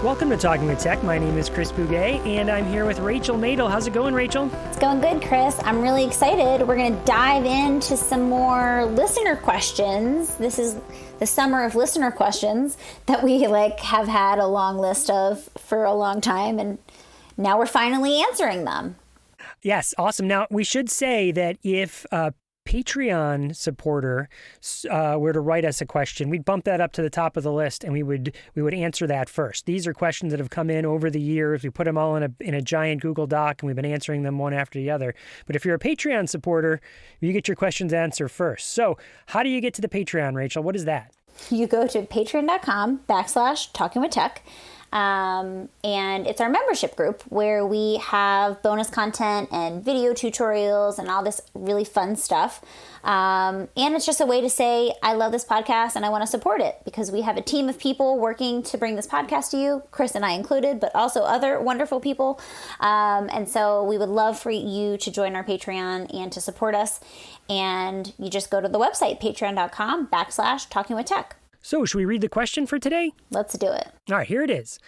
Welcome to Talking with Tech. My name is Chris Bouguet, and I'm here with Rachel Madel. How's it going, Rachel? It's going good, Chris. I'm really excited. We're going to dive into some more listener questions. This is the summer of listener questions that we have had a long list of for a long time, and now we're finally answering them. Yes, awesome. Now, we should say that if Patreon supporter were to write us a question, we'd bump that up to the top of the list, and we would answer that first. These are questions that have come in over the years. We put them all in a giant Google Doc, and we've been answering them one after the other. But if you're a Patreon supporter, you get your questions answered first. So how do you get to the Patreon, Rachel? What is that? You go to patreon.com/talkingwithtech. And it's our membership group where we have bonus content and video tutorials and all this really fun stuff. And it's just a way to say, I love this podcast and I want to support it, because we have a team of people working to bring this podcast to you, Chris and I included, but also other wonderful people. And so we would love for you to join our Patreon and to support us. And you just go to the website, patreon.com/talkingwithtech. So should we read the question for today? Let's do it. All right, here it is.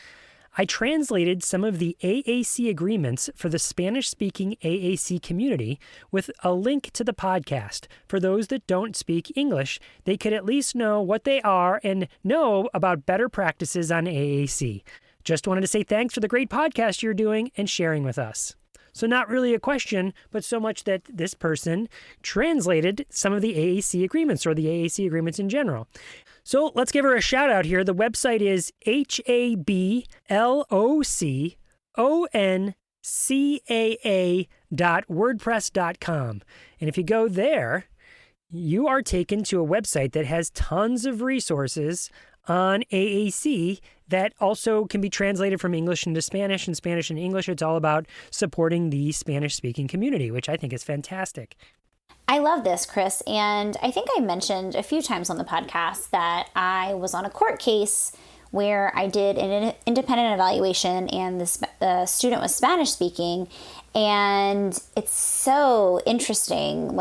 I translated some of the AAC agreements for the Spanish-speaking AAC community with a link to the podcast. For those that don't speak English, they could at least know what they are and know about better practices on AAC. Just wanted to say thanks for the great podcast you're doing and sharing with us. So not really a question, but so much that this person translated some of the AAC agreements, or the AAC agreements in general. So let's give her a shout out here. The website is habloconscaa.wordpress.com. And if you go there, you are taken to a website that has tons of resources on AAC that also can be translated from English into Spanish and Spanish into English. It's all about supporting the Spanish-speaking community, which I think is fantastic. I love this, Chris, and I think I mentioned a few times on the podcast that I was on a court case where I did an independent evaluation, and the student was Spanish speaking, and it's so interesting,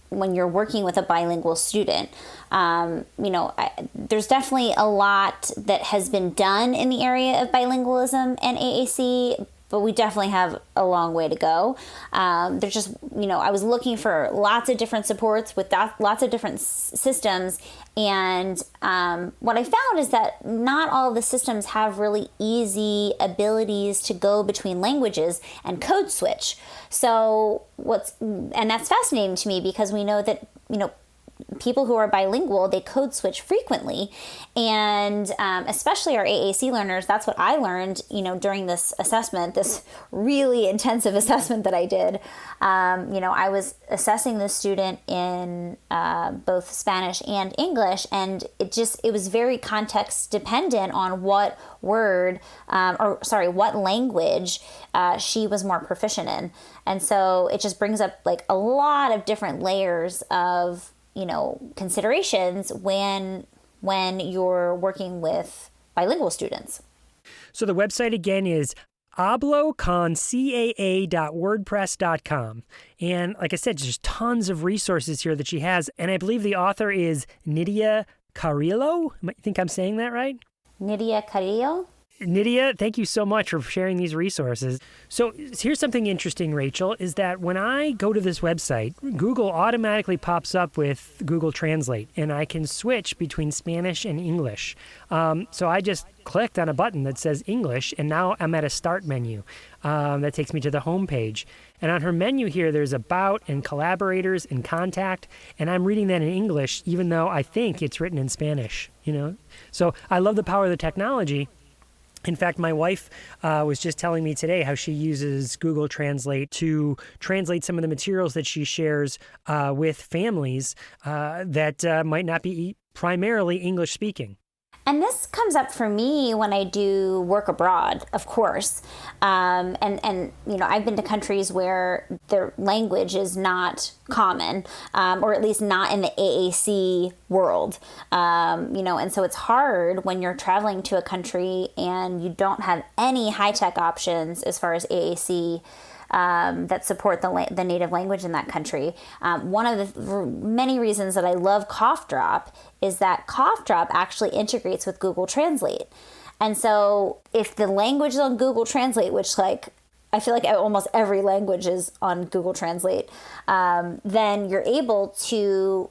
when you're working with a bilingual student. There's definitely a lot that has been done in the area of bilingualism and AAC, but we definitely have a long way to go. There's just, I was looking for lots of different supports with lots of different systems. And what I found is that not all of the systems have really easy abilities to go between languages and code switch. So and that's fascinating to me, because we know that, people who are bilingual, they code switch frequently. And especially our AAC learners, that's what I learned, during this assessment, this really intensive assessment that I did. I was assessing the student in both Spanish and English, and it was very context dependent on what what language she was more proficient in. And so it just brings up a lot of different layers of considerations when you're working with bilingual students. So the website again is habloconscaa.wordpress.com. And like I said, there's tons of resources here that she has. And I believe the author is Nydia Carrillo. I think I'm saying that right? Nydia Carrillo? Nydia, thank you so much for sharing these resources. So here's something interesting, Rachel, is that when I go to this website, Google automatically pops up with Google Translate, and I can switch between Spanish and English. So I just clicked on a button that says English, and now I'm at a start menu that takes me to the home page. And on her menu here, there's About and Collaborators and Contact, and I'm reading that in English, even though I think it's written in Spanish, So I love the power of the technology. In fact, my wife was just telling me today how she uses Google Translate to translate some of the materials that she shares with families that might not be primarily English speaking. And this comes up for me when I do work abroad, of course. And I've been to countries where their language is not common, or at least not in the AAC world. And so it's hard when you're traveling to a country and you don't have any high-tech options as far as AAC that support the native language in that country. One of the many reasons that I love Cough Drop is that Cough Drop actually integrates with Google Translate. And so if the language is on Google Translate, which like I feel like almost every language is on Google Translate, then you're able to,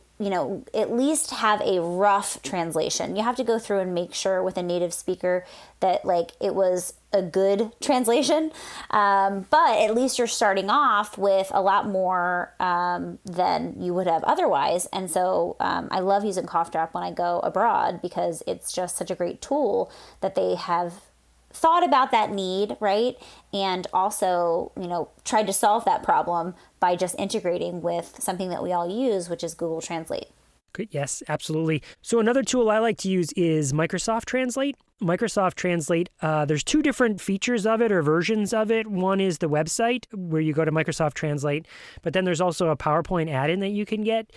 at least have a rough translation. You have to go through and make sure with a native speaker that like it was a good translation. But at least you're starting off with a lot more than you would have otherwise. And so I love using Cough Drop when I go abroad because it's just such a great tool that they have thought about that need, right? And also, tried to solve that problem by just integrating with something that we all use, which is Google Translate. Good. Yes, absolutely. So another tool I like to use is Microsoft Translate. Microsoft Translate, there's two different features of it or versions of it. One is the website where you go to Microsoft Translate, but then there's also a PowerPoint add-in that you can get.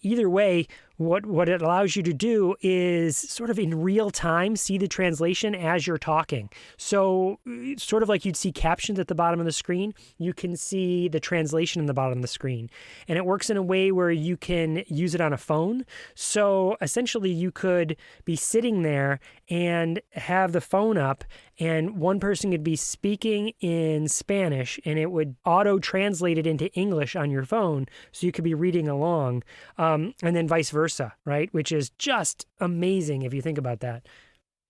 Either way, what it allows you to do is sort of in real time see the translation as you're talking. So sort of like you'd see captions at the bottom of the screen, you can see the translation in the bottom of the screen. And it works in a way where you can use it on a phone. So essentially you could be sitting there and have the phone up and one person could be speaking in Spanish and it would auto-translate it into English on your phone so you could be reading along, and then vice versa, right? Which is just amazing if you think about that.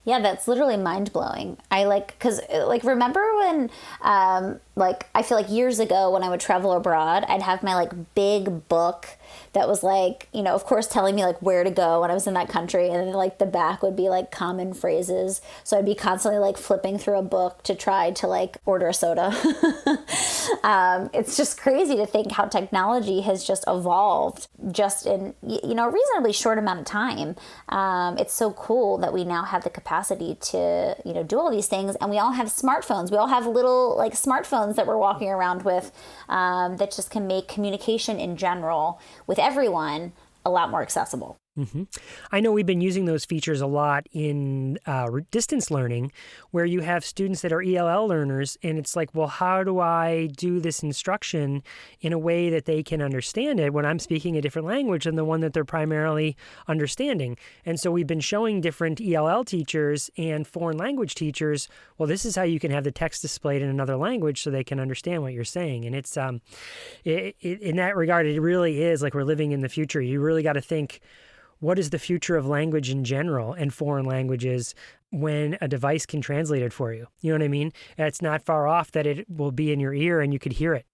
Yeah, that's literally mind-blowing. Because remember when, I feel like years ago when I would travel abroad, I'd have my big book that was of course telling me where to go when I was in that country. And then the back would be common phrases. So I'd be constantly flipping through a book to try to order a soda. It's just crazy to think how technology has just evolved just in, a reasonably short amount of time. It's so cool that we now have the capacity to, do all these things. And we all have smartphones. We all have little smartphones that we're walking around with that just can make communication in general with everyone a lot more accessible. Mm-hmm. I know we've been using those features a lot in distance learning where you have students that are ELL learners and it's well, how do I do this instruction in a way that they can understand it when I'm speaking a different language than the one that they're primarily understanding? And so we've been showing different ELL teachers and foreign language teachers, well, this is how you can have the text displayed in another language so they can understand what you're saying. And it's in that regard, it really is we're living in the future. You really got to think, what is the future of language in general and foreign languages when a device can translate it for you? You know what I mean? It's not far off that it will be in your ear and you could hear it,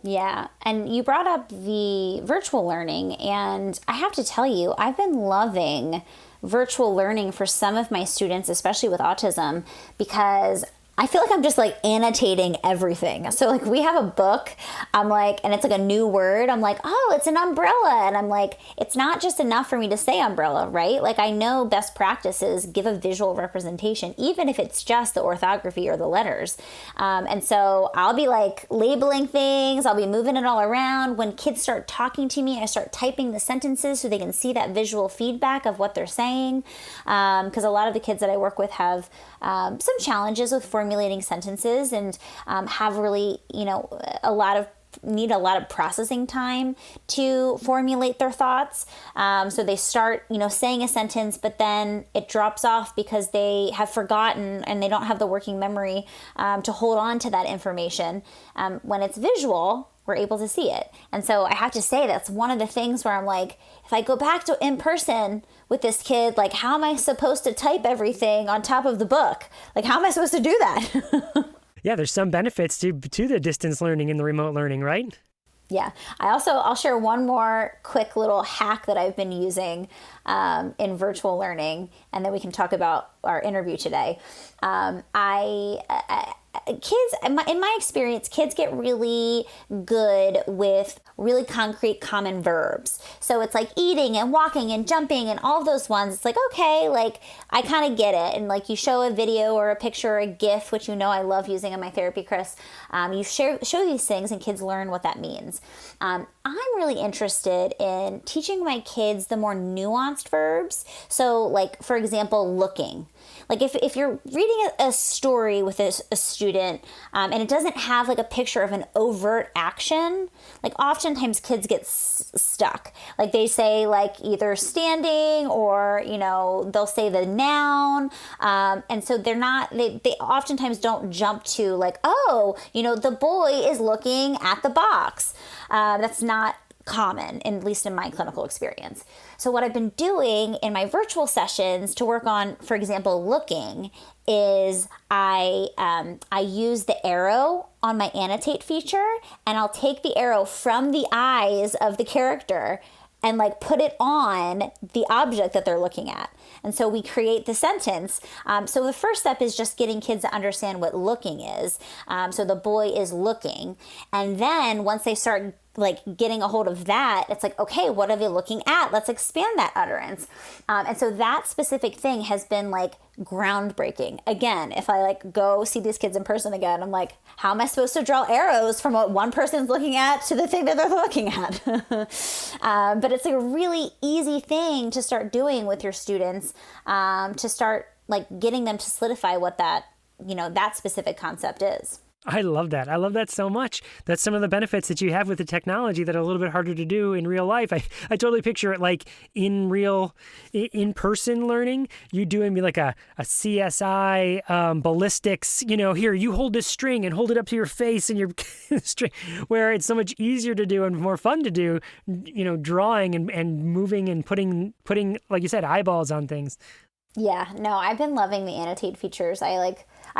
Yeah. And you brought up the virtual learning, and I have to tell you, I've been loving virtual learning for some of my students, especially with autism, because I feel I'm just annotating everything. So we have a book, and it's a new word. I'm oh, it's an umbrella. And I'm it's not just enough for me to say umbrella, right? I know best practices give a visual representation, even if it's just the orthography or the letters. And so I'll be labeling things. I'll be moving it all around. When kids start talking to me, I start typing the sentences so they can see that visual feedback of what they're saying. Because a lot of the kids that I work with have some challenges with formulating sentences and have really, need a lot of processing time to formulate their thoughts. So they start, saying a sentence, but then it drops off because they have forgotten and they don't have the working memory to hold on to that information. When it's visual, we're able to see it. And so I have to say that's one of the things where I'm if I go back to in person with this kid, how am I supposed to type everything on top of the book? How am I supposed to do that? Yeah, there's some benefits to the distance learning and the remote learning, right? Yeah. I'll share one more quick little hack that I've been using in virtual learning, and then we can talk about our interview today. Kids, in my experience, kids get really good with really concrete common verbs. So it's eating and walking and jumping and all those ones. It's okay, I kind of get it. And you show a video or a picture or a GIF, which I love using in my therapy, Chris. You show these things and kids learn what that means. I'm really interested in teaching my kids the more nuanced verbs. So for example, looking. If you're reading a story with a student, student, and it doesn't have like a picture of an overt action, like oftentimes kids get stuck. Like they say like either standing or, they'll say the noun. And so they oftentimes don't jump to like, oh, the boy is looking at the box. That's not common, at least in my clinical experience. So what I've been doing in my virtual sessions to work on, for example, looking, is I use the arrow on my annotate feature, and I'll take the arrow from the eyes of the character and like put it on the object that they're looking at. And so we create the sentence. So the first step is just getting kids to understand what looking is. So the boy is looking. And then once they start like getting a hold of that, it's like, okay, what are they looking at? Let's expand that utterance. And so that specific thing has been like groundbreaking. Again, if I like go see these kids in person again, I'm like, how am I supposed to draw arrows from what one person's looking at to the thing that they're looking at? But it's like a really easy thing to start doing with your students, to start like getting them to solidify what that, that specific concept is. I love that. I love that so much. That's some of the benefits that you have with the technology that are a little bit harder to do in real life. I totally picture it like in-person learning. You doing like a CSI ballistics, here, you hold this string and hold it up to your face and your string, where it's so much easier to do and more fun to do, drawing and moving and putting, like you said, eyeballs on things. Yeah, no, I've been loving the annotate features. I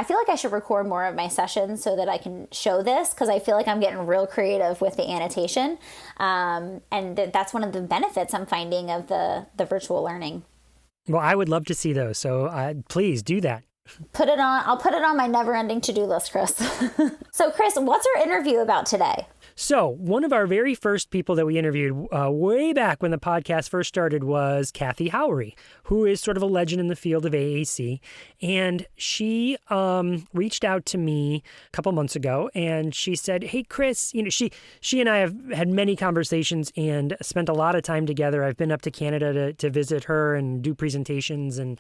feel like I should record more of my sessions so that I can show this, because I feel like I'm getting real creative with the annotation. And that's one of the benefits I'm finding of the virtual learning. Well, I would love to see those. So please do that. I'll put it on my never-ending to-do list, Chris. So, Chris, what's our interview about today? So one of our very first people that we interviewed way back when the podcast first started was Kathy Howery, who is sort of a legend in the field of AAC. And she reached out to me a couple months ago, and she said, hey, Chris, she and I have had many conversations and spent a lot of time together. I've been up to Canada to visit her and do presentations, and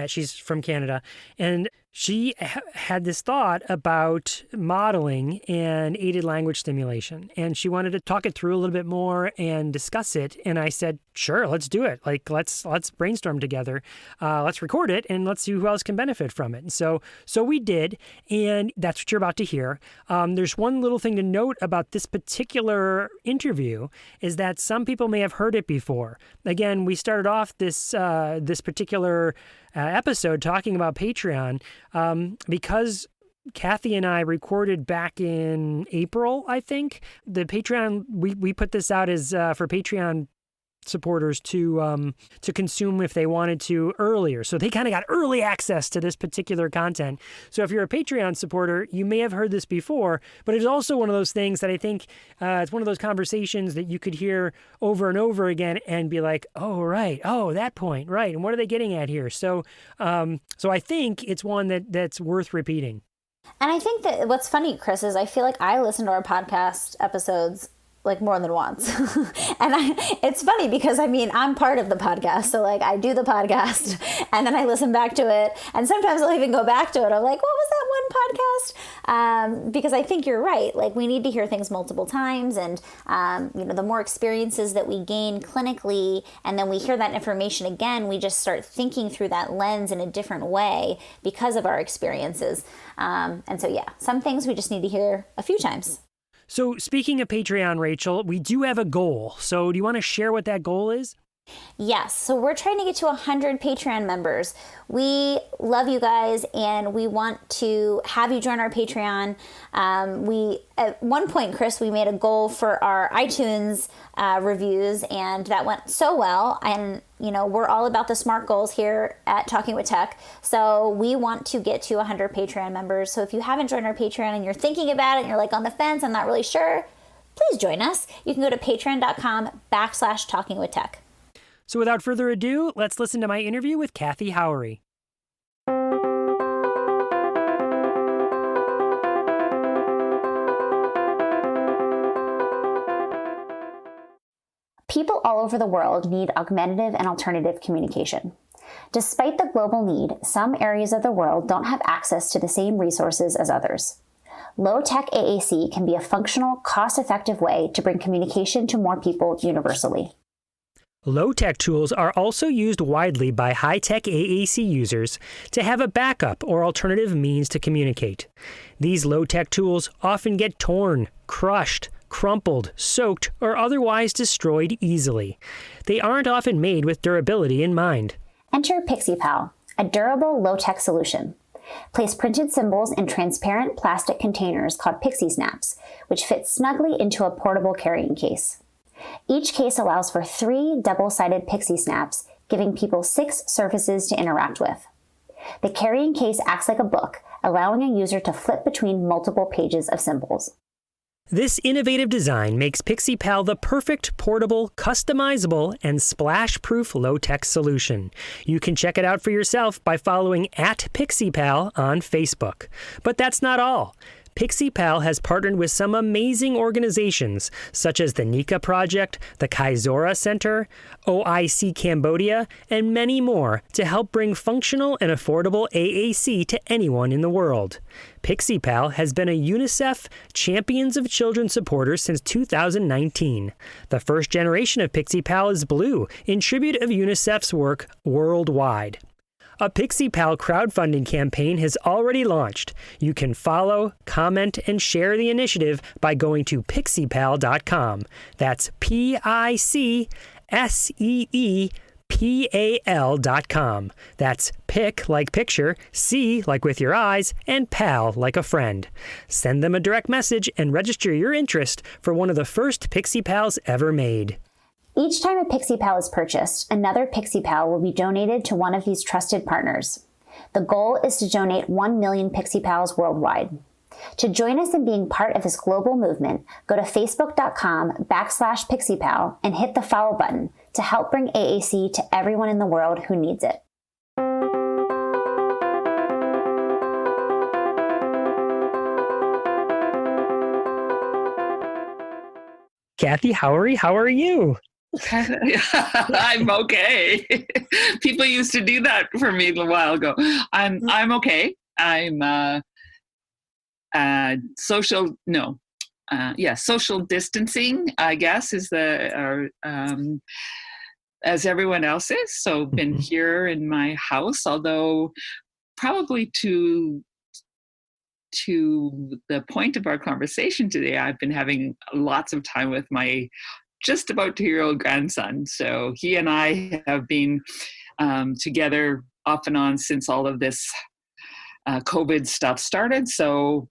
she's from Canada. And she had this thought about modeling and aided language stimulation, and she wanted to talk it through a little bit more and discuss it. And I said, sure, let's do it. Like, let's brainstorm together. Let's record it, and let's see who else can benefit from it. And so we did, and that's what you're about to hear. There's one little thing to note about this particular interview is that some people may have heard it before. Again, we started off this particular episode talking about Patreon because Kathy and I recorded back in April, I think. The Patreon, we put this out as for Patreon supporters to consume if they wanted to earlier. So they kind of got early access to this particular content. So if you're a Patreon supporter, you may have heard this before, but it's also one of those things that I think it's one of those conversations that you could hear over and over again and be like, oh, right. Oh, that point. Right. And what are they getting at here? So I think it's one that's worth repeating. And I think that what's funny, Chris, is I feel like I listen to our podcast episodes like more than once. And it's funny because I'm part of the podcast. So like I do the podcast and then I listen back to it. And sometimes I'll even go back to it. I'm like, what was that one podcast? Because I think you're right. Like we need to hear things multiple times. And, the more experiences that we gain clinically, and then we hear that information again, we just start thinking through that lens in a different way because of our experiences. And so, yeah, some things we just need to hear a few times. So speaking of Patreon, Rachel, we do have a goal. So do you want to share what that goal is? Yes. So we're trying to get to 100 Patreon members. We love you guys and we want to have you join our Patreon. At one point, Chris, we made a goal for our iTunes reviews, and that went so well. And, we're all about the SMART goals here at Talking with Tech. So we want to get to 100 Patreon members. So if you haven't joined our Patreon and you're thinking about it and you're like on the fence, I'm not really sure, please join us. You can go to patreon.com/Talking with Tech. So without further ado, let's listen to my interview with Kathy Howery. People all over the world need augmentative and alternative communication. Despite the global need, some areas of the world don't have access to the same resources as others. Low-tech AAC can be a functional, cost-effective way to bring communication to more people universally. Low-tech tools are also used widely by high-tech AAC users to have a backup or alternative means to communicate. These low-tech tools often get torn, crushed, crumpled, soaked, or otherwise destroyed easily. They aren't often made with durability in mind. Enter Pixie Pal, a durable low-tech solution. Place printed symbols in transparent plastic containers called Pixie Snaps, which fit snugly into a portable carrying case. Each case allows for 3 double-sided Pixie Snaps, giving people 6 surfaces to interact with. The carrying case acts like a book, allowing a user to flip between multiple pages of symbols. This innovative design makes Pixie Pal the perfect portable, customizable, and splash-proof low-tech solution. You can check it out for yourself by following @PixiePal on Facebook. But that's not all. Pixie Pal has partnered with some amazing organizations, such as the Nika Project, the Kaizora Center, OIC Cambodia, and many more, to help bring functional and affordable AAC to anyone in the world. Pixie Pal has been a UNICEF Champions of Children supporter since 2019. The first generation of Pixie Pal is blue, in tribute of UNICEF's work worldwide. A Pixie Pal crowdfunding campaign has already launched. You can follow, comment, and share the initiative by going to pixiepal.com. That's PICSEEPAL.com. That's pic like picture, see like with your eyes, and pal like a friend. Send them a direct message and register your interest for one of the first Pixie Pals ever made. Each time a Pixie Pal is purchased, another Pixie Pal will be donated to one of these trusted partners. The goal is to donate 1 million Pixie Pals worldwide. To join us in being part of this global movement, go to facebook.com/PixiePal and hit the follow button to help bring AAC to everyone in the world who needs it. Kathy Howery, how are you? I'm okay. People used to do that for me a while ago. I'm okay. I'm social distancing, I guess, is as everyone else is. So been here in my house, although probably to the point of our conversation today, I've been having lots of time with my just about 2-year-old grandson. So he and I have been together off and on since all of this COVID stuff started. So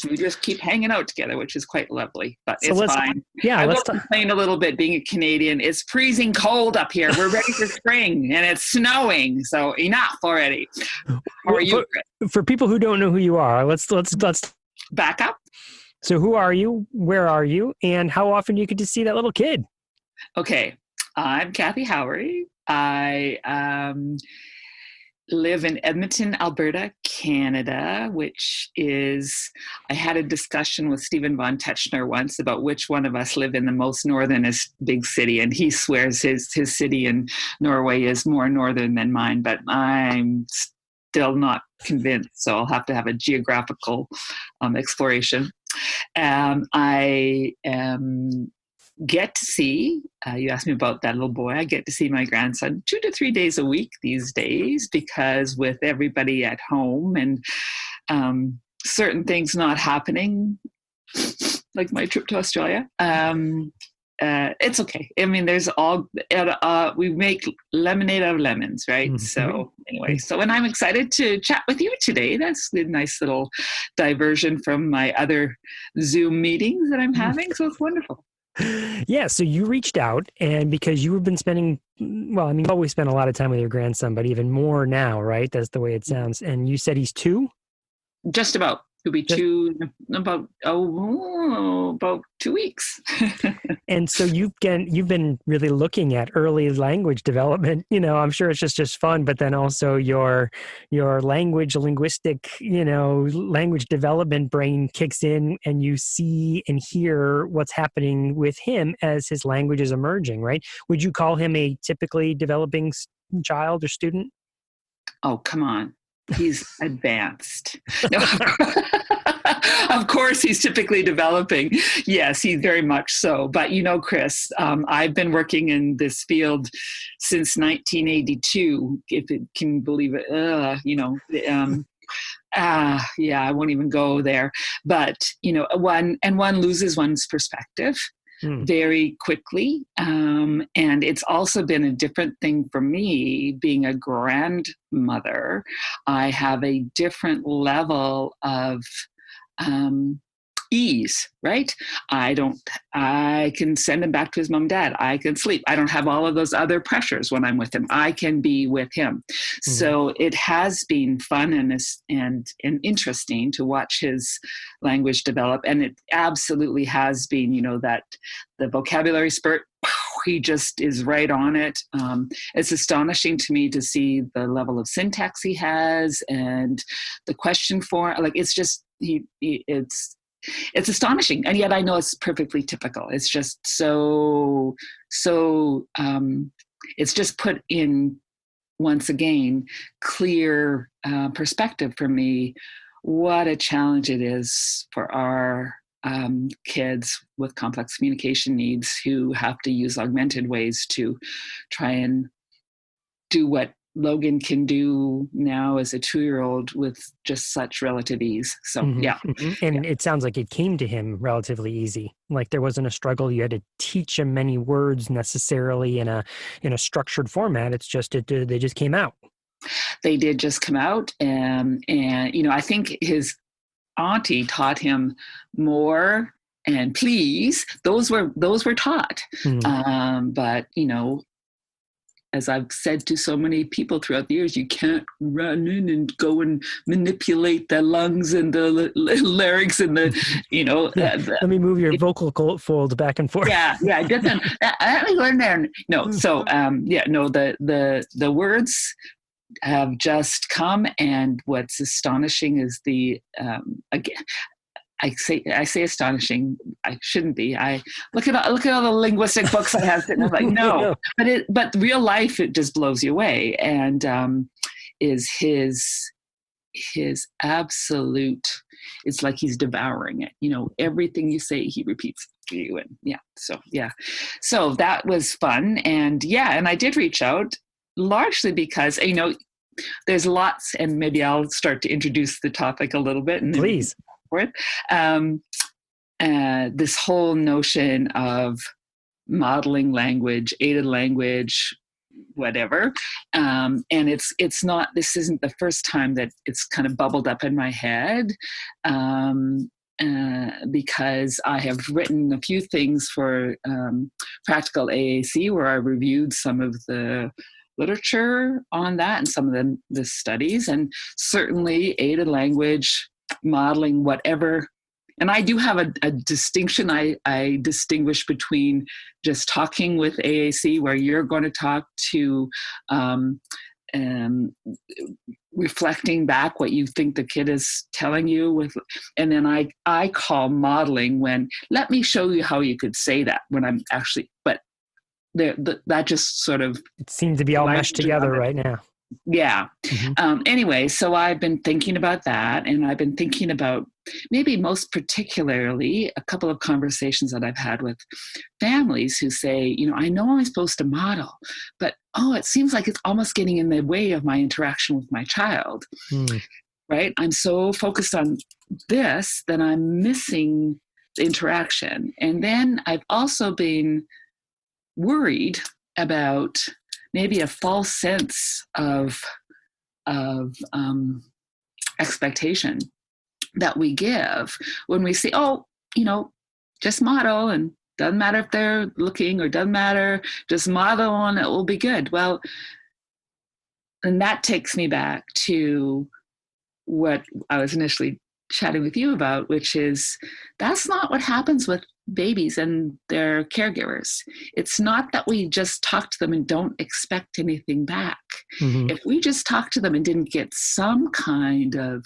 we just keep hanging out together, which is quite lovely, but so it's fine. I will complain a little bit being a Canadian. It's freezing cold up here. We're ready for spring and it's snowing. So enough already. How are you? For people who don't know who you are, let's back up. So who are you? Where are you? And how often do you get to see that little kid? Okay. I'm Kathy Howery. I live in Edmonton, Alberta, Canada, which is, I had a discussion with Stephen von Tetzschner once about which one of us live in the most northernest big city. And he swears his city in Norway is more northern than mine, but I'm still not convinced. So I'll have to have a geographical exploration. I get to see, you asked me about that little boy, I get to see my grandson 2 to 3 days a week these days, because with everybody at home and certain things not happening, like my trip to Australia, it's okay. I mean, we make lemonade out of lemons, right? So anyway, and I'm excited to chat with you today. That's a nice little diversion from my other Zoom meetings that I'm having. So it's wonderful. Yeah, so you reached out, and because you've been spending, you've always spent a lot of time with your grandson, but even more now, right? That's the way it sounds. And you said he's 2? Just about. He'll be 2, about 2 weeks. And so you've been really looking at early language development. I'm sure it's just fun, but then also your linguistic, language development brain kicks in, and you see and hear what's happening with him as his language is emerging, right? Would you call him a typically developing child or student? Oh, come on. He's advanced. No, of course, he's typically developing. Yes, he's very much so. But, Chris, I've been working in this field since 1982, if it can believe it. Yeah, I won't even go there. But, one loses one's perspective very quickly. And it's also been a different thing for me being a grandmother. I have a different level of ease, right? I can send him back to his mom and dad. I can sleep. I don't have all of those other pressures when I'm with him. I can be with him. Mm-hmm. So it has been fun and interesting to watch his language develop. And it absolutely has been, that the vocabulary spurt, he just is right on it. It's astonishing to me to see the level of syntax he has and the question form. Like, it's just, it's astonishing. And yet I know it's perfectly typical. It's just so it's just put in, once again, clear perspective for me, what a challenge it is for our kids with complex communication needs who have to use augmented ways to try and do what Logan can do now as a 2-year-old with just such relative ease. So, yeah. Mm-hmm. And it sounds like it came to him relatively easy. Like there wasn't a struggle. You had to teach him many words necessarily in a structured format. It's just, they just came out. They did just come out. And I think his auntie taught him more and please. Those were taught. Mm-hmm. But, as I've said to so many people throughout the years, you can't run in and go and manipulate the lungs and the larynx and let me move your vocal folds back and forth. Yeah. Let me go in there. No, so the words have just come, and what's astonishing is again. I say astonishing. I shouldn't be. I look at all the linguistic books I have, and I'm like, no. But real life, it just blows you away. And is his absolute. It's like he's devouring it. Everything you say, he repeats to you. And so that was fun. And and I did reach out largely because there's lots, and maybe I'll start to introduce the topic a little bit. And please. This whole notion of modeling language, aided language, whatever, and it's not. This isn't the first time that it's kind of bubbled up in my head, because I have written a few things for Practical AAC where I reviewed some of the literature on that and some of the studies, and certainly aided language, modeling, whatever. And I do have a distinction. I distinguish between just talking with AAC, where you're going to talk to reflecting back what you think the kid is telling you and then I call modeling when, let me show you how you could say that, when I'm actually, but that just sort of, it seems to be all meshed together right now. Yeah. Mm-hmm. Anyway, so I've been thinking about that, and I've been thinking about maybe most particularly a couple of conversations that I've had with families who say, I know I'm supposed to model, but it seems like it's almost getting in the way of my interaction with my child. Right? I'm so focused on this that I'm missing the interaction. And then I've also been worried about maybe a false sense of expectation that we give when we say, just model, and doesn't matter if they're looking, or doesn't matter, just model and it will be good. Well, and that takes me back to what I was initially chatting with you about, which is that's not what happens with babies and their caregivers. It's not that we just talk to them and don't expect anything back. Mm-hmm. If we just talk to them and didn't get some kind of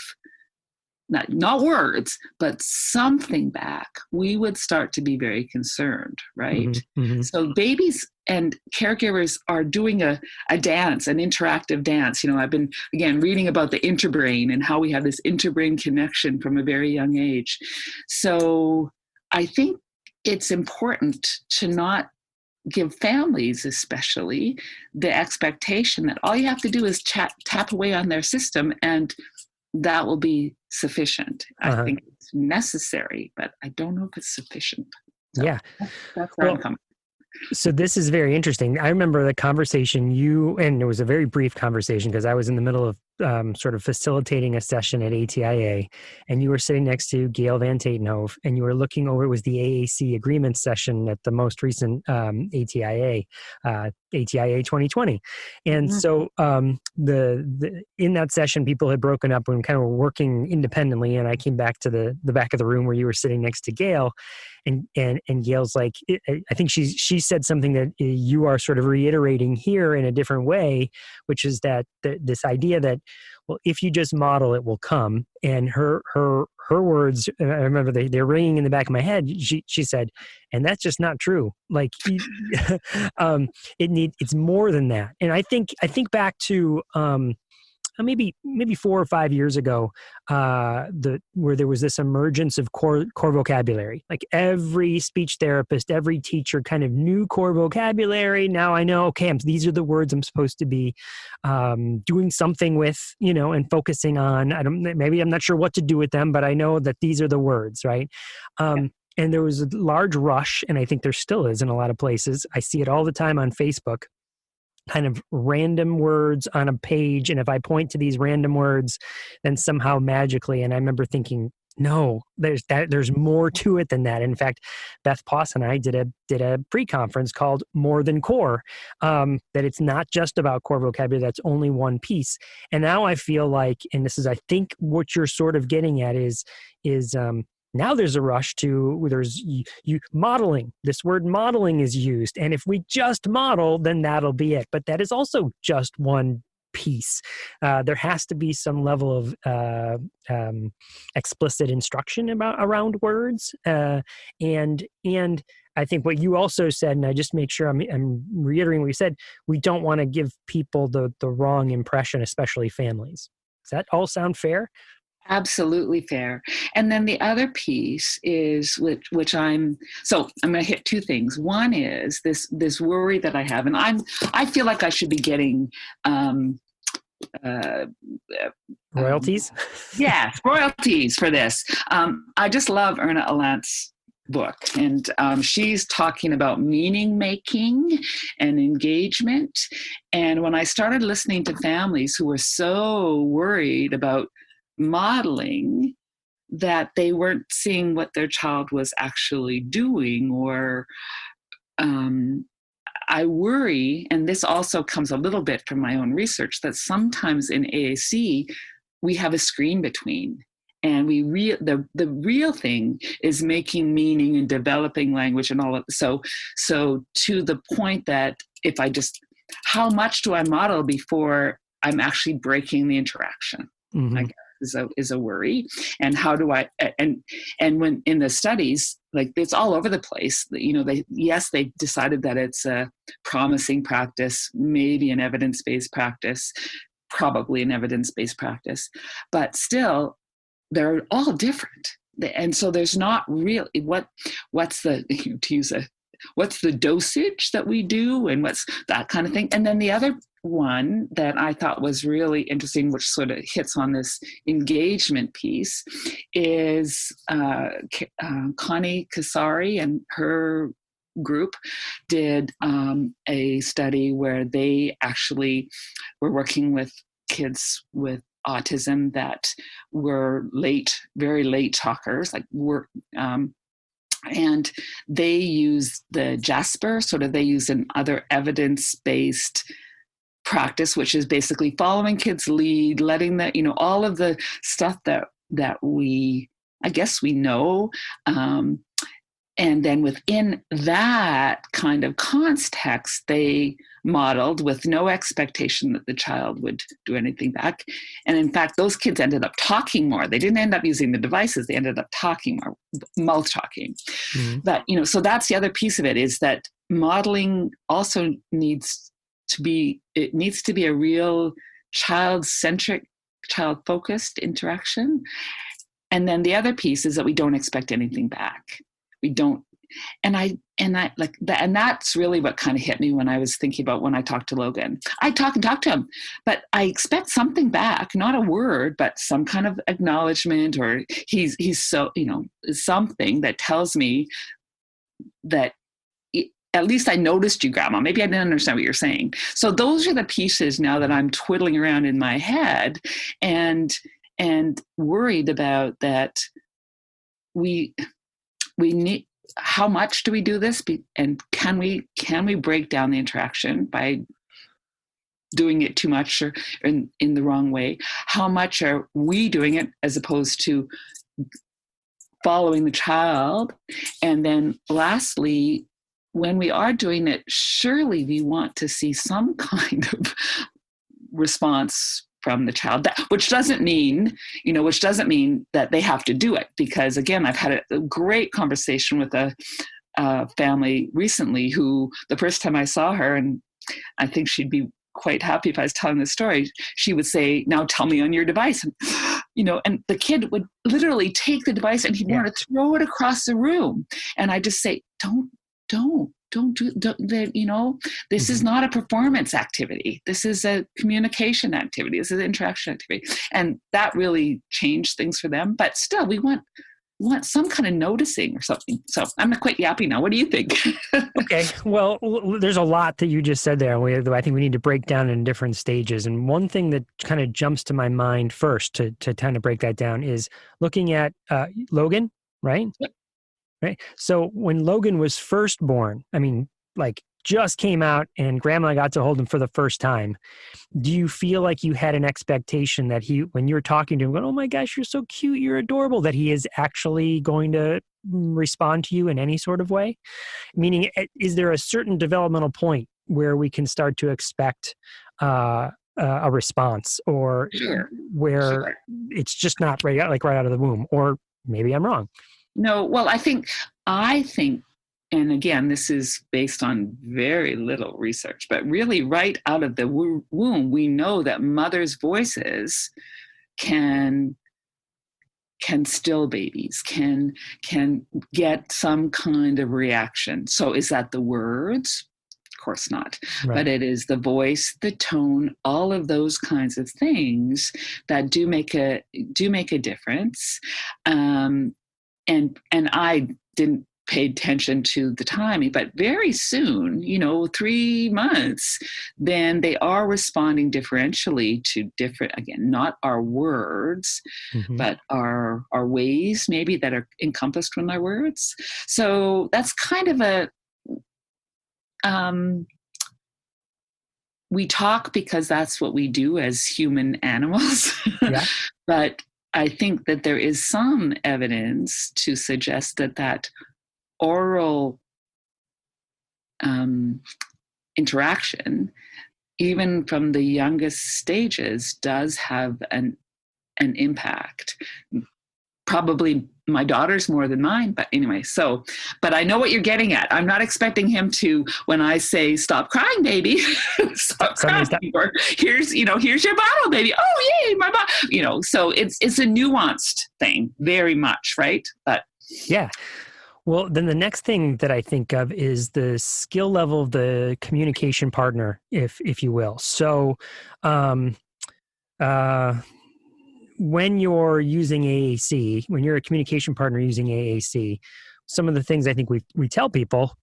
not words, but something back, we would start to be very concerned, right? Mm-hmm, mm-hmm. So babies and caregivers are doing a dance, an interactive dance. I've been, again, reading about the Interbrain and how we have this interbrain connection from a very young age. So I think it's important to not give families especially the expectation that all you have to do is tap away on their system and that will be sufficient. I think it's necessary, but I don't know if it's sufficient. So Yeah. That's where I'm coming. So this is very interesting. I remember the conversation and it was a very brief conversation because I was in the middle of sort of facilitating a session at ATIA, and you were sitting next to Gail Van Tatenhove, and you were looking over, it was the AAC Agreements session at the most recent ATIA 2020. And so the in that session, people had broken up and kind of were working independently, and I came back to the back of the room where you were sitting next to Gail, and Gail's like, I think she said something that you are sort of reiterating here in a different way, which is that this idea that, well, if you just model, it will come. And her words, I remember they're ringing in the back of my head. She said, and that's just not true. Like, it's more than that. And I think back to maybe 4 or 5 years ago, where there was this emergence of core vocabulary. Like every speech therapist, every teacher kind of knew core vocabulary. Now I know, okay, these are the words I'm supposed to be doing something with, and focusing on. Maybe I'm not sure what to do with them, but I know that these are the words, right? And there was a large rush, and I think there still is in a lot of places. I see it all the time on Facebook, kind of random words on a page. And if I point to these random words, then somehow magically, and I remember thinking, no, there's more to it than that. In fact, Beth Poss and I did a pre-conference called More Than Core, that it's not just about core vocabulary. That's only one piece. And now I feel like, and this is, I think what you're sort of getting at is now there's a rush to, you modeling. This word modeling is used. And if we just model, then that'll be it. But that is also just one piece. There has to be some level of explicit instruction around words. And I think what you also said, and I just make sure I'm reiterating what you said, we don't want to give people the wrong impression, especially families. Does that all sound fair? Absolutely fair. And then the other piece is which I'm going to hit two things. One is this worry that I have, and I feel like I should be getting royalties. Yes, royalties for this. I just love Erna Alant's book, and she's talking about meaning making and engagement. And when I started listening to families who were so worried about modeling, that they weren't seeing what their child was actually doing, or I worry, and this also comes a little bit from my own research, that sometimes in AAC we have a screen between, and the real thing is making meaning and developing language and all of so to the point that if I just, how much do I model before I'm actually breaking the interaction? Mm-hmm. I guess is a worry. And how do I, and when in the studies, like it's all over the place, they decided that it's a promising practice, maybe an evidence-based practice, probably an evidence-based practice, but still they're all different. And so there's not really what's the what's the dosage that we do, and what's that kind of thing. And then the other one that I thought was really interesting, which sort of hits on this engagement piece, is Connie Kasari and her group did a study where they actually were working with kids with autism that were very late talkers, and they used the Jasper, they used another evidence-based practice, which is basically following kids' lead, letting that, all of the stuff that we, I guess we know, and then within that kind of context, they modeled with no expectation that the child would do anything back. And in fact, those kids ended up talking more. They didn't end up using the devices. They ended up talking more, mouth talking. Mm-hmm. But, so that's the other piece of it, is that modeling also needs to be a real child-centric, child-focused interaction. And then the other piece is that we don't expect anything back. We don't, and I like that, and that's really what kind of hit me when I was thinking about when I talked to Logan. I talk to him, but I expect something back, not a word, but some kind of acknowledgement, or he's so, something that tells me that at least I noticed you, Grandma. Maybe I didn't understand what you're saying. So those are the pieces now that I'm twiddling around in my head and worried about that we need, how much do we do this, and can we break down the interaction by doing it too much or in the wrong way? How much are we doing it as opposed to following the child? And then lastly, when we are doing it, surely we want to see some kind of response from the child, which doesn't mean that they have to do it. Because again, I've had a great conversation with a family recently who, the first time I saw her, and I think she'd be quite happy if I was telling this story, she would say, "Now tell me on your device." And the kid would literally take the device and he'd want to throw it across the room. And I just say, don't do that. This is not a performance activity. This is a communication activity. This is an interaction activity. And that really changed things for them. But still, we want some kind of noticing or something. So I'm quite yappy now. What do you think? Okay. Well, there's a lot that you just said there. I think we need to break down in different stages. And one thing that kind of jumps to my mind first to kind of break that down is looking at Logan, right? Yep. Right. So when Logan was first born, just came out and Grandma got to hold him for the first time. Do you feel like you had an expectation that when you were talking to him, going, "Oh my gosh, you're so cute, you're adorable," that he is actually going to respond to you in any sort of way? Meaning, is there a certain developmental point where we can start to expect a response, or where it's just not right out of the womb? Or maybe I'm wrong. No, well, I think, and again, this is based on very little research, but really right out of the womb, we know that mothers' voices can still babies, can get some kind of reaction. So is that the words? Of course not. Right. But it is the voice, the tone, all of those kinds of things that do make a difference. And I didn't pay attention to the timing, but very soon, 3 months, then they are responding differentially to different, again, not our words, but our ways maybe that are encompassed from our words. So that's kind of we talk because that's what we do as human animals. Yeah. But I think that there is some evidence to suggest that oral interaction, even from the youngest stages, does have an impact. Probably my daughter's more than mine, but anyway, but I know what you're getting at. I'm not expecting him to, when I say, "Stop crying, baby," stop crying, or here's your bottle, baby. Oh, yay, my bottle. So it's a nuanced thing, very much, right? But yeah. Well, then the next thing that I think of is the skill level of the communication partner, if you will. So, when you're using AAC, when you're a communication partner using AAC, some of the things I think we tell people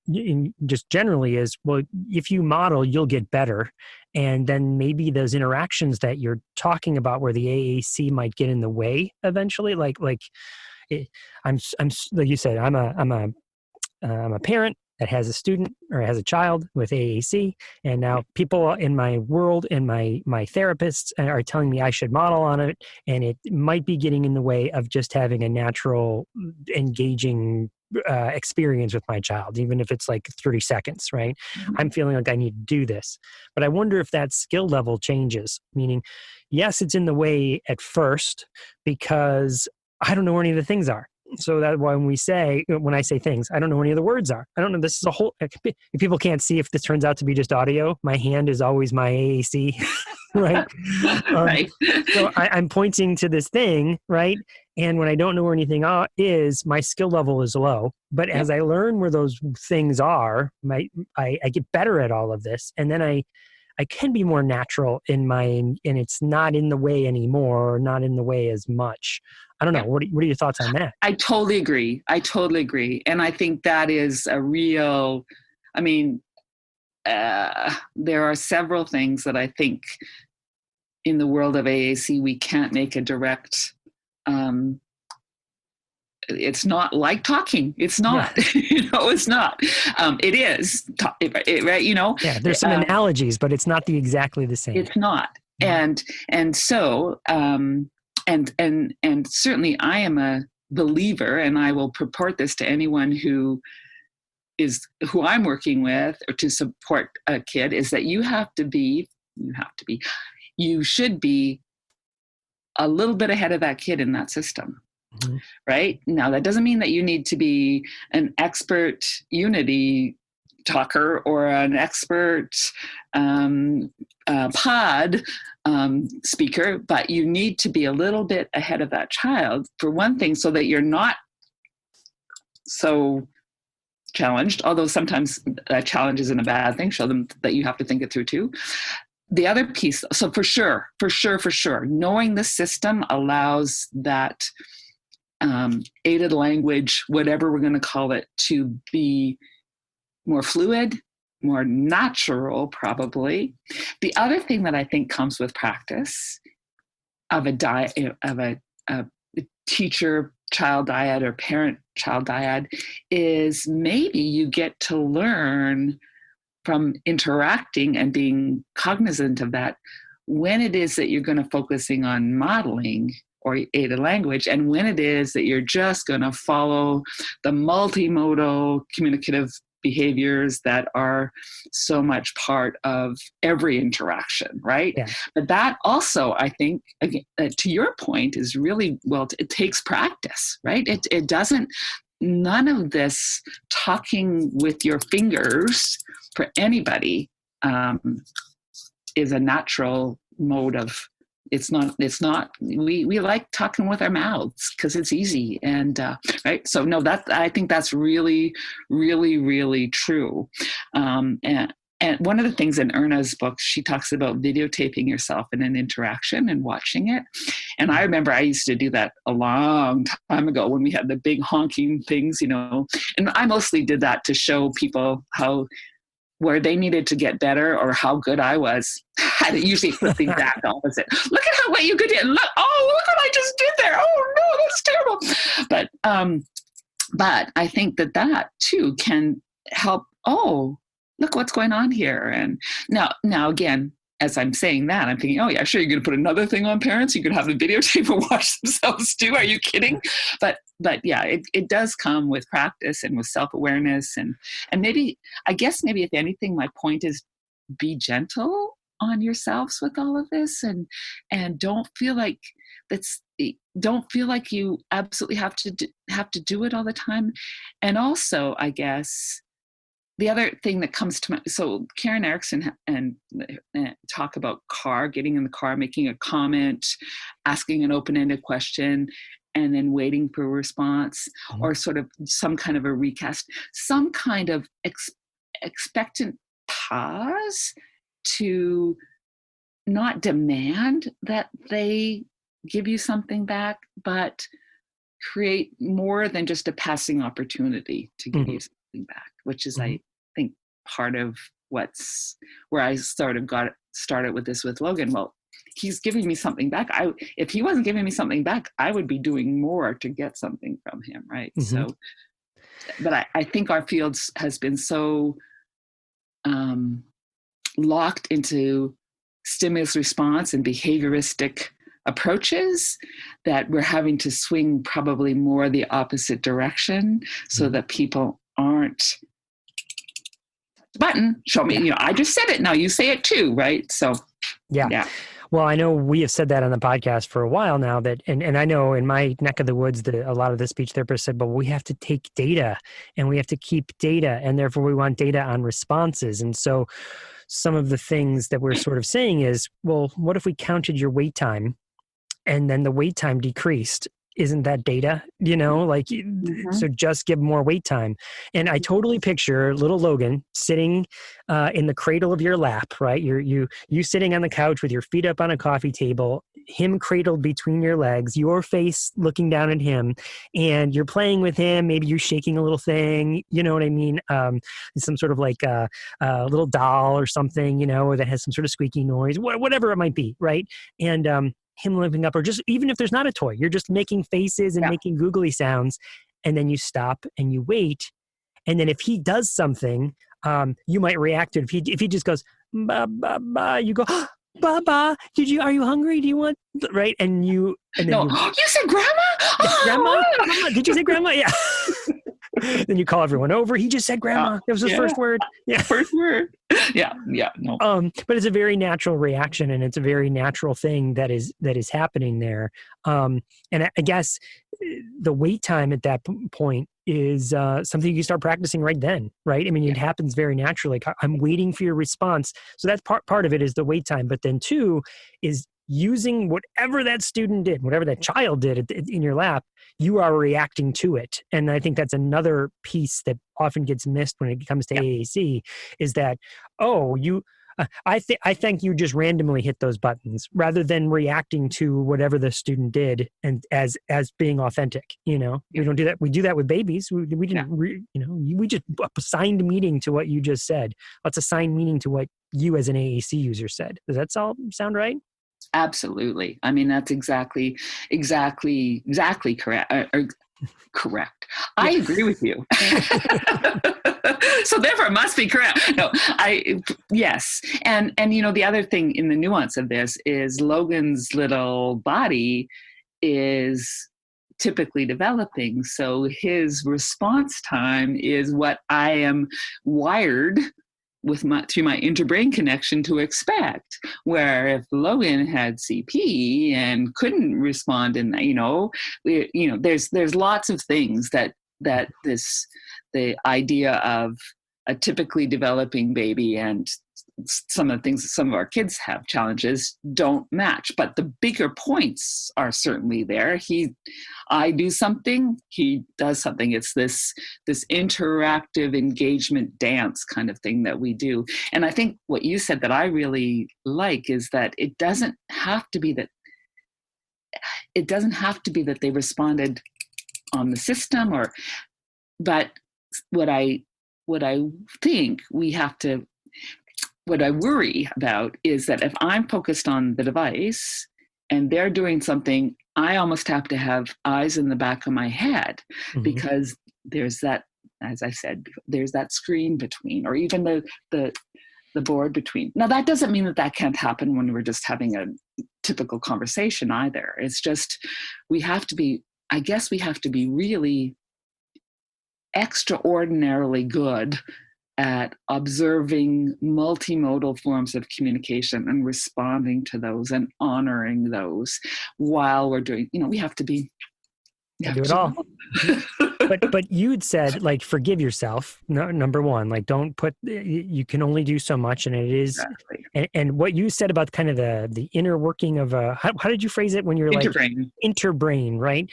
just generally is, well, if you model, you'll get better. And then maybe those interactions that you're talking about where the AAC might get in the way eventually, like I'm like you said, I'm a parent that has a student or has a child with AAC, and now people in my world and my therapists are telling me I should model on it, and it might be getting in the way of just having a natural, engaging experience with my child, even if it's like 30 seconds, right? I'm feeling like I need to do this. But I wonder if that skill level changes, meaning, yes, it's in the way at first because I don't know where any of the things are. So that when I say things, I don't know where any of the words are. I don't know. This is a whole, if people can't see, if this turns out to be just audio, my hand is always my AAC, right? Right. So I'm pointing to this thing, right? And when I don't know where anything is, my skill level is low. But as I learn where those things are, I get better at all of this. And then I can be more natural and it's not in the way anymore, or not in the way as much. I don't know. What are your thoughts on that? I totally agree. And I think that is a real, there are several things that I think in the world of AAC, we can't make a direct, it's not like talking. It's not, it's not. It is, right? Yeah, there's some analogies, but it's not exactly the same. It's not. And so, and certainly I am a believer, and I will purport this to anyone who I'm working with or to support a kid, is that you should be a little bit ahead of that kid in that system. Mm-hmm. Right? Now, that doesn't mean that you need to be an expert Unity talker or an expert pod speaker, but you need to be a little bit ahead of that child, for one thing, so that you're not so challenged, although sometimes a challenge isn't a bad thing. Show them that you have to think it through too. The other piece, so for sure, knowing the system allows that aided language, whatever we're going to call it, to be more fluid, more natural, probably. The other thing that I think comes with practice of a teacher-child dyad or parent-child dyad is maybe you get to learn from interacting and being cognizant of that when it is that you're going to focusing on modeling or aided language, and when it is that you're just going to follow the multi-modal communicative behaviors that are so much part of every interaction, right? Yeah. But that also, I think, again, to your point, is really, it takes practice, right? It doesn't, none of this talking with your fingers for anybody is a natural mode of, it's not, we like talking with our mouths because it's easy. And, right. So no, I think that's really, really, really true. And one of the things in Erna's book, she talks about videotaping yourself in an interaction and watching it. And I remember I used to do that a long time ago when we had the big honking things, and I mostly did that to show people where they needed to get better or how good I was. I usually put the exact opposite. Look at what you could do. Look what I just did there. Oh no, that's terrible. But I think that too can help. Oh, look what's going on here. And now again, as I'm saying that, I'm thinking, oh yeah, sure, you're going to put another thing on parents. You could have the videotape and watch themselves too. Are you kidding? But yeah, it does come with practice and with self-awareness and maybe if anything, my point is be gentle on yourselves with all of this and don't feel like you absolutely have to do it all the time. And also, I guess, the other thing that comes to mind, so Karen Erickson and talk about getting in the car, making a comment, asking an open-ended question, and then waiting for a response, or sort of some kind of a recast, some kind of expectant pause to not demand that they give you something back, but create more than just a passing opportunity to give you something back, which is, I think, part of where I sort of got started with this with Logan. Well, he's giving me something back. If he wasn't giving me something back, I would be doing more to get something from him, right? So, but I think our field has been so locked into stimulus response and behavioristic approaches, that we're having to swing probably more the opposite direction so that people aren't button, show me, I just said it, now you say it too, right? So yeah. Well, I know we have said that on the podcast for a while now, that, and I know in my neck of the woods that a lot of the speech therapists said, but we have to take data and we have to keep data, and therefore we want data on responses. And so some of the things that we're sort of saying is, well, what if we counted your wait time and then the wait time decreased? Isn't that data? So just give more wait time. And I totally picture little Logan sitting in the cradle of your lap, right? You sitting on the couch with your feet up on a coffee table, him cradled between your legs, your face looking down at him, and you're playing with him. Maybe you're shaking a little thing, you know what I mean? Some sort of like a little doll or something, that has some sort of squeaky noise, whatever it might be, right? And him limping up, or just even if there's not a toy, you're just making faces and making googly sounds, and then you stop and you wait, and then if he does something, you might react to it. If he just goes ba ba ba, you go ba ba. Are you hungry? Do you want, right? And then you said grandma. Grandma? Did you say grandma? Yeah. Then you call everyone over. He just said grandma. That was his first word. Yeah. First word. Yeah. No. But it's a very natural reaction, and it's a very natural thing that is happening there. And I guess the wait time at that point is something you can start practicing right then, right? I mean, it happens very naturally. I'm waiting for your response. So that's part of it, is the wait time. But then two is using whatever that student did, whatever that child did in your lap, you are reacting to it. And I think that's another piece that often gets missed when it comes to AAC, is that, I think you just randomly hit those buttons rather than reacting to whatever the student did, and as being authentic. We don't do that. We do that with babies. We didn't. We just assigned meaning to what you just said. Let's assign meaning to what you as an AAC user said. Does that sound right? Absolutely. I mean, that's exactly correct. Correct. I agree with you. So therefore it must be correct. No, yes. And the other thing in the nuance of this is Logan's little body is typically developing. So his response time is what I am wired through my Interbrain connection to expect. Where if Logan had CP and couldn't respond in there's lots of things that the idea of a typically developing baby and some of the things that some of our kids have challenges don't match, but the bigger points are certainly there. I do something, he does something. It's this interactive engagement dance kind of thing that we do. And I think what you said that I really like is that it doesn't have to be that they responded on the system, but what I think we have to, what I worry about is that if I'm focused on the device and they're doing something, I almost have to have eyes in the back of my head, because there's that, as I said, there's that screen between, or even the board between. Now that doesn't mean that can't happen when we're just having a typical conversation either. It's just, we have to be really extraordinarily good at observing multimodal forms of communication and responding to those and honoring those while we're doing, we have to be. Do it all. But you'd said, like, forgive yourself. No, number one, like, don't put, you can only do so much. And it is, and what you said about kind of the inner working of how did you phrase it when you're interbrain, right?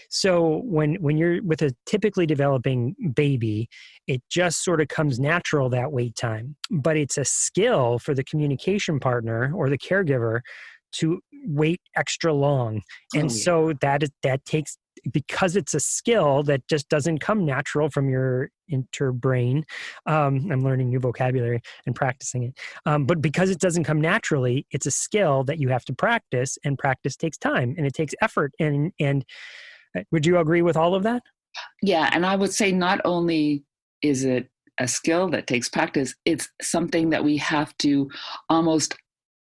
So when you're with a typically developing baby, it just sort of comes natural, that wait time, but it's a skill for the communication partner or the caregiver to wait extra long. And so that takes, because it's a skill that just doesn't come natural from your interbrain. I'm learning new vocabulary and practicing it. But because it doesn't come naturally, it's a skill that you have to practice, and practice takes time and it takes effort. And would you agree with all of that? Yeah. And I would say not only is it a skill that takes practice, it's something that we have to almost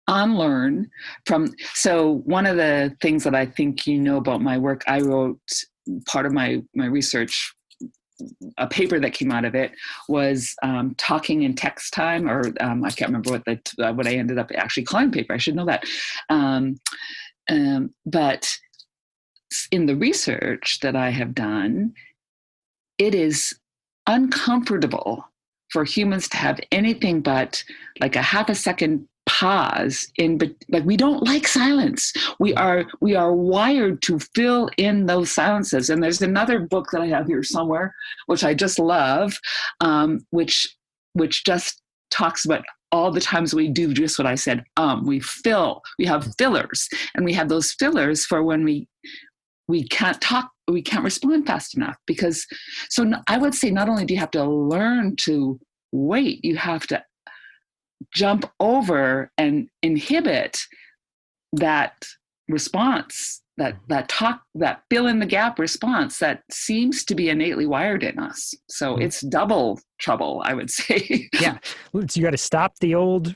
unlearn from. So one of the things that I think you know about my work, I wrote part of my research, a paper that came out of it was talking in text time, or I can't remember what I ended up actually calling paper. I should know that. But in the research that I have done, it is uncomfortable for humans to have anything but like a half a second pause in, but like we don't like silence. We are wired to fill in those silences. And there's another book that I have here somewhere, which I just love, which just talks about all the times we do just what I said. We have fillers, and we have those fillers for when we can't talk, we can't respond fast enough. Because, so I would say not only do you have to learn to wait, you have to jump over and inhibit that response, that fill in the gap response that seems to be innately wired in us. So it's double trouble, I would say. Yeah. So you got to stop the old,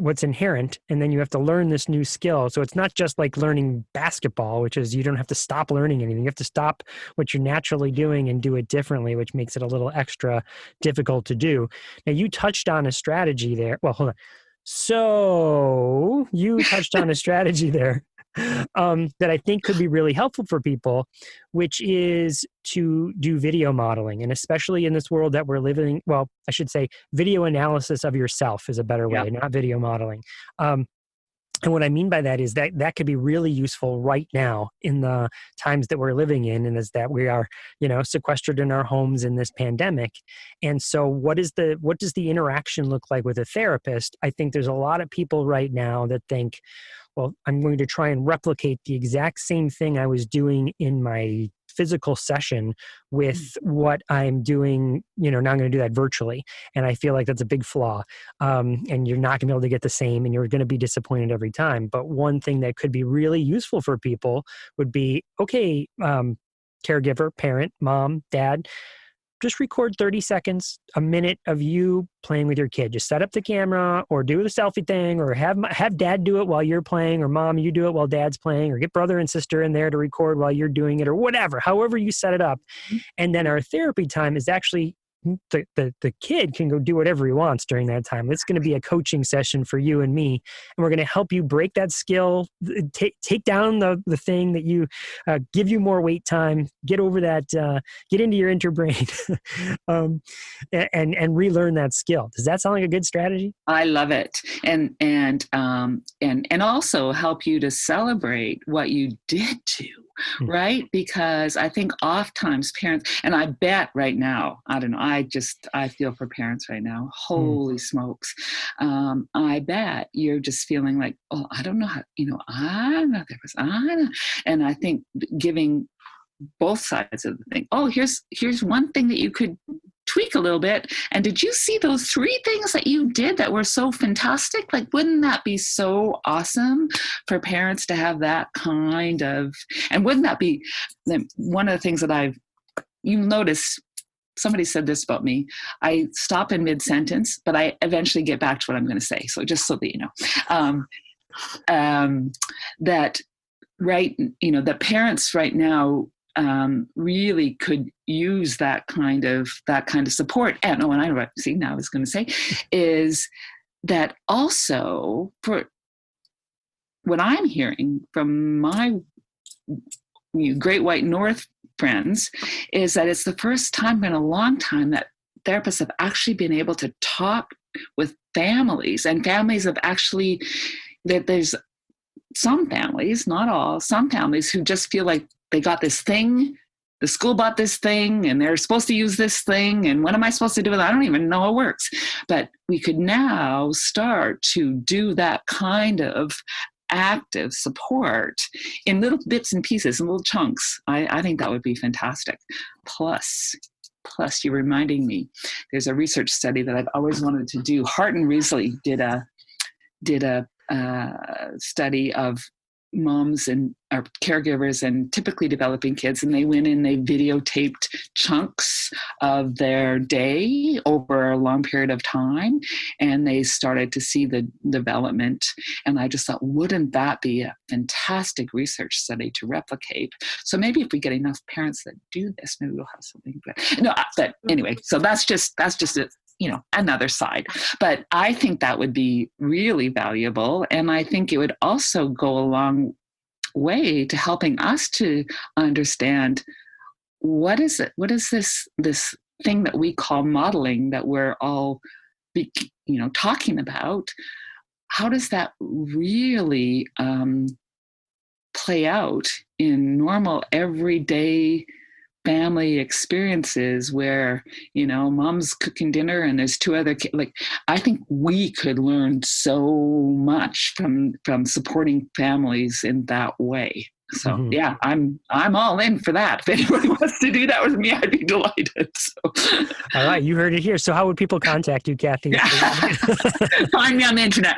what's inherent, and then you have to learn this new skill. So it's not just like learning basketball, which is you don't have to stop learning anything. You have to stop what you're naturally doing and do it differently, which makes it a little extra difficult to do. Now, you touched on a strategy there. Well, hold on. So you touched on a strategy there that I think could be really helpful for people, which is to do video modeling. And especially in this world that we're living, well, I should say video analysis of yourself is a better way, not video modeling. And what I mean by that is that could be really useful right now in the times that we're living in, and is that we are, sequestered in our homes in this pandemic. And so what does the interaction look like with a therapist? I think there's a lot of people right now that think, well, I'm going to try and replicate the exact same thing I was doing in my physical session with what I'm doing, now I'm going to do that virtually. And I feel like that's a big flaw. And you're not going to be able to get the same, and you're going to be disappointed every time. But one thing that could be really useful for people would be, okay, caregiver, parent, mom, dad, just record 30 seconds, a minute of you playing with your kid. Just set up the camera, or do the selfie thing, or have dad do it while you're playing, or mom, you do it while dad's playing, or get brother and sister in there to record while you're doing it, or whatever, however you set it up. And then our therapy time is actually the kid can go do whatever he wants during that time. It's going to be a coaching session for you and me, and we're going to help you break that skill, take down the thing that you give you more wait time, get over that, get into your Interbrain, and relearn that skill. Does that sound like a good strategy? I love it, and also help you to celebrate what you did do. Right? Because I think oftentimes parents, and I bet right now, I don't know, I feel for parents right now, holy smokes. I bet you're just feeling like, oh, I don't know how, I'm not there. And I think giving both sides of the thing, oh, here's one thing that you could tweak a little bit. And did you see those 3 things that you did that were so fantastic? Like, wouldn't that be so awesome for parents to have that kind of, and wouldn't that be one of the things that you'll notice, somebody said this about me, I stop in mid-sentence, but I eventually get back to what I'm going to say. So just so that you know, that, right, that parents right now really could use that kind of support. And I know what I was going to say is that also, for what I'm hearing from my Great White North friends, is that it's the first time in a long time that therapists have actually been able to talk with families, and families have actually, that there's some families, not all, some families who just feel like they got this thing, the school bought this thing, and they're supposed to use this thing, and what am I supposed to do with it? I don't even know how it works. But we could now start to do that kind of active support in little bits and pieces, in little chunks. I think that would be fantastic. Plus, you're reminding me, there's a research study that I've always wanted to do. Hart and Risley did a study of moms and our caregivers and typically developing kids, and they went in, they videotaped chunks of their day over a long period of time, and they started to see the development. And I just thought, wouldn't that be a fantastic research study to replicate? So maybe if we get enough parents that do this, maybe we'll have something. But anyway, so that's just a, another side. But I think that would be really valuable. And I think it would also go a long way to helping us to understand what is this thing that we call modeling that we're all talking about. How does that really play out in normal everyday family experiences where, mom's cooking dinner and there's two other kids? Like, I think we could learn so much from supporting families in that way. So yeah, I'm all in for that. If anybody wants to do that with me, I'd be delighted. So. All right, you heard it here. So how would people contact you, Kathy? Find me on the internet.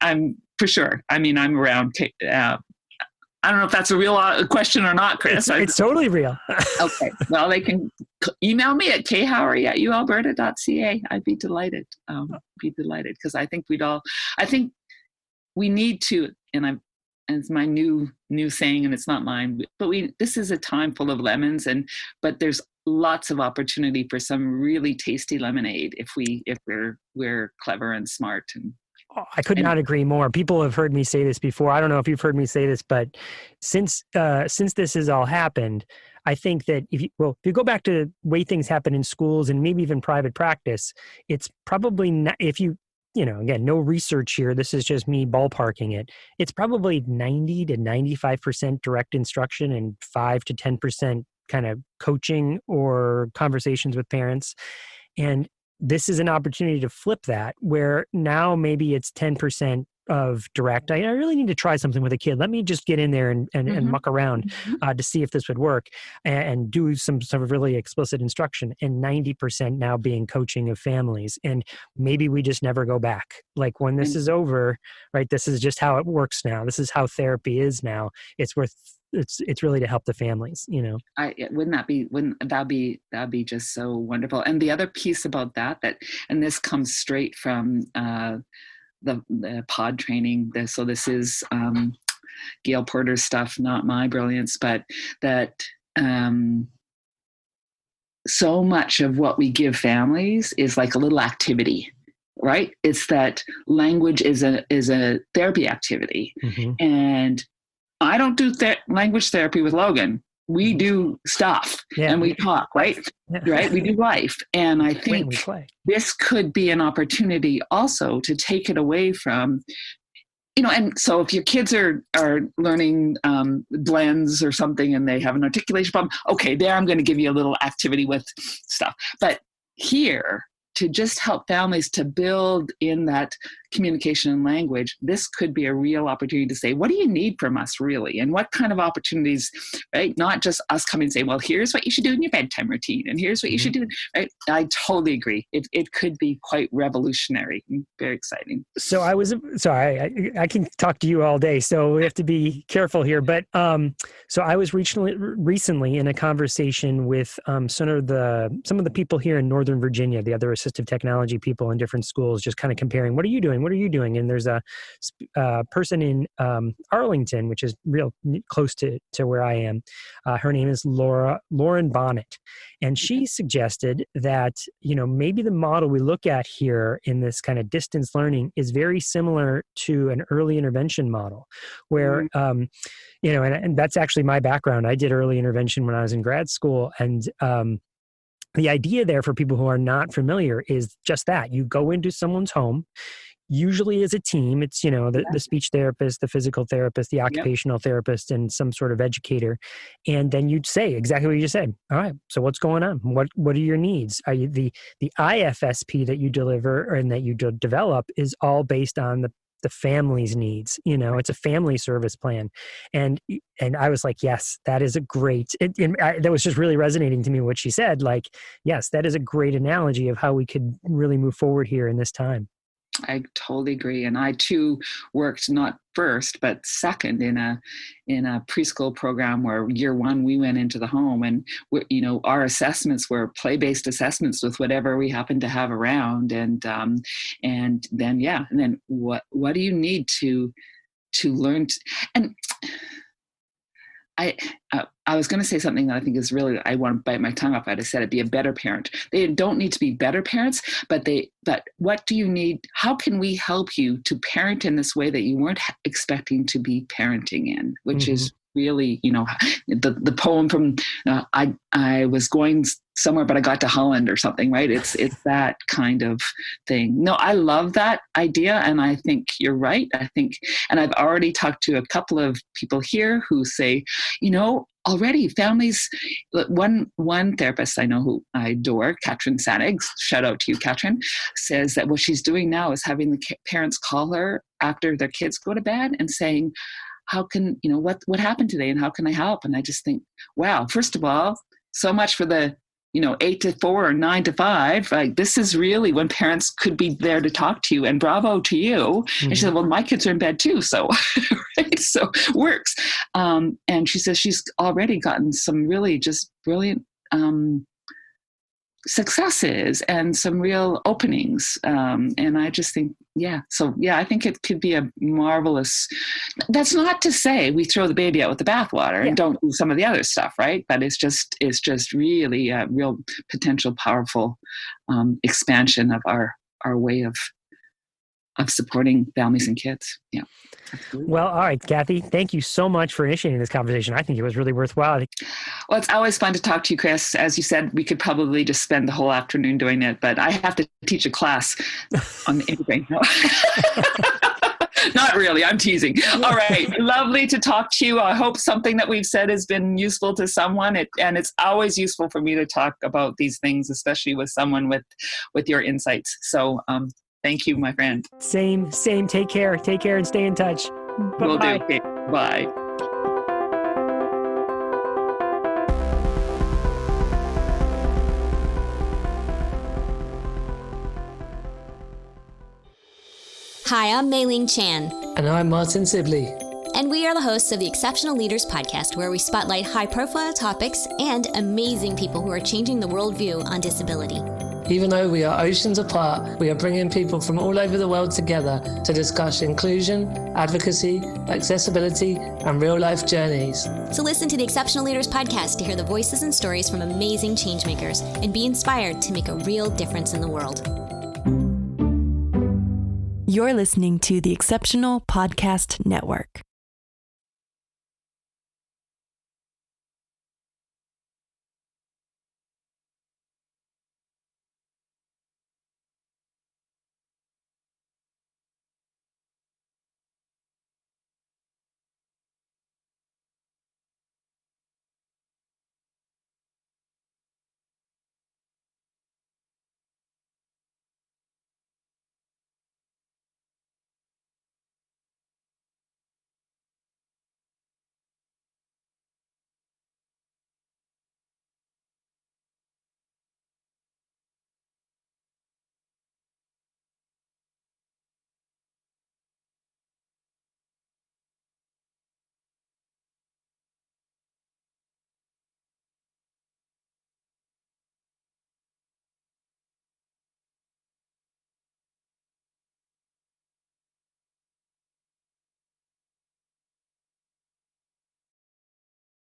I'm for sure. I mean, I'm around. I don't know if that's a real question or not, Chris. It's totally real. Okay. Well, they can email me at khowery@ualberta.ca. I'd be delighted. Because I think we need to, and it's my new saying, and it's not mine, but this is a time full of lemons, but there's lots of opportunity for some really tasty lemonade if we're clever and smart. And I could not agree more. People have heard me say this before. I don't know if you've heard me say this, but since this has all happened, I think that if you go back to the way things happen in schools and maybe even private practice, it's probably not, again, no research here. This is just me ballparking it. It's probably 90 to 95% direct instruction and 5 to 10% kind of coaching or conversations with parents. And this is an opportunity to flip that, where now maybe it's 10% of direct. I really need to try something with a kid. Let me just get in there and muck around to see if this would work and do some sort of really explicit instruction. And 90% now being coaching of families. And maybe we just never go back. Like when this is over, right? This is just how it works now. This is how therapy is now. It's really to help the families, Wouldn't that be just so wonderful? And the other piece about that, and this comes straight from the pod training. So this is Gail Porter's stuff, not my brilliance, but that so much of what we give families is like a little activity, right? It's that language is a therapy activity, and I don't do language therapy with Logan. We do stuff and we talk, right? Yeah. Right? We do life. And I think this could be an opportunity also to take it away from, and so if your kids are learning blends or something and they have an articulation problem, okay, there I'm going to give you a little activity with stuff. But here, to just help families to build in that communication and language, this could be a real opportunity to say, what do you need from us really? And what kind of opportunities, right? Not just us coming and saying, well, here's what you should do in your bedtime routine. And here's what you should do, right? I totally agree. It could be quite revolutionary and very exciting. So I can talk to you all day, so we have to be careful here. But so I was recently in a conversation with some of the people here in Northern Virginia, the other assistive technology people in different schools, just kind of comparing, what are you doing? What are you doing? And there's a person in Arlington, which is real close to where I am. Her name is Lauren Bonnet. And she suggested that, maybe the model we look at here in this kind of distance learning is very similar to an early intervention model where, and that's actually my background. I did early intervention when I was in grad school. And the idea there for people who are not familiar is just that. You go into someone's home, usually as a team. It's, the speech therapist, the physical therapist, the occupational therapist, and some sort of educator. And then you'd say exactly what you just said. All right, so what's going on? What are your needs? Are you the IFSP that you deliver and that you develop is all based on the family's needs. It's a family service plan. And I was like, yes, that is a great, that was just really resonating to me what she said. Like, yes, that is a great analogy of how we could really move forward here in this time. I totally agree. And I too worked not first, but second in a preschool program where year one, we went into the home, and our assessments were play-based assessments with whatever we happened to have around. And then what do you need to learn? And I was going to say something that I think is really, I want to bite my tongue off at. I said it'd be a better parent. They don't need to be better parents, but what do you need? How can we help you to parent in this way that you weren't expecting to be parenting in, which is really, the poem from, I was going somewhere, but I got to Holland or something, right? It's that kind of thing. No, I love that idea. And I think you're right. And I've already talked to a couple of people here who say, already families, one therapist I know who I adore, Katrin Sanig, shout out to you, Katrin, says that what she's doing now is having the parents call her after their kids go to bed and saying, how can, what happened today and how can I help? And I just think, wow, first of all, so much for the 8 to 4 or 9 to 5. Like, this is really when parents could be there to talk to you, and bravo to you. Mm-hmm. And she said, well, my kids are in bed too. So, right? So works. And she says she's already gotten some really just brilliant successes and some real openings. And I just think, I think it could be a marvelous, that's not to say we throw the baby out with the bathwater and don't do some of the other stuff, right? But it's just really a real potential powerful expansion of our way of supporting families and kids. Yeah. Absolutely. Well, all right, Kathy, thank you so much for initiating this conversation. I think it was really worthwhile. Well, it's always fun to talk to you, Chris. As you said, we could probably just spend the whole afternoon doing it, but I have to teach a class on the Interbrain. Not really. I'm teasing. All right. Lovely to talk to you. I hope something that we've said has been useful to someone. And it's always useful for me to talk about these things, especially with someone with your insights. So thank you, my friend. Same. Take care and stay in touch. Bye-bye. Will do. Okay. Bye. Hi, I'm Mei-Ling Chan. And I'm Martin Sibley. And we are the hosts of the Exceptional Leaders Podcast, where we spotlight high-profile topics and amazing people who are changing the worldview on disability. Even though we are oceans apart, we are bringing people from all over the world together to discuss inclusion, advocacy, accessibility, and real-life journeys. So listen to the Exceptional Leaders Podcast to hear the voices and stories from amazing changemakers and be inspired to make a real difference in the world. You're listening to the Exceptional Podcast Network.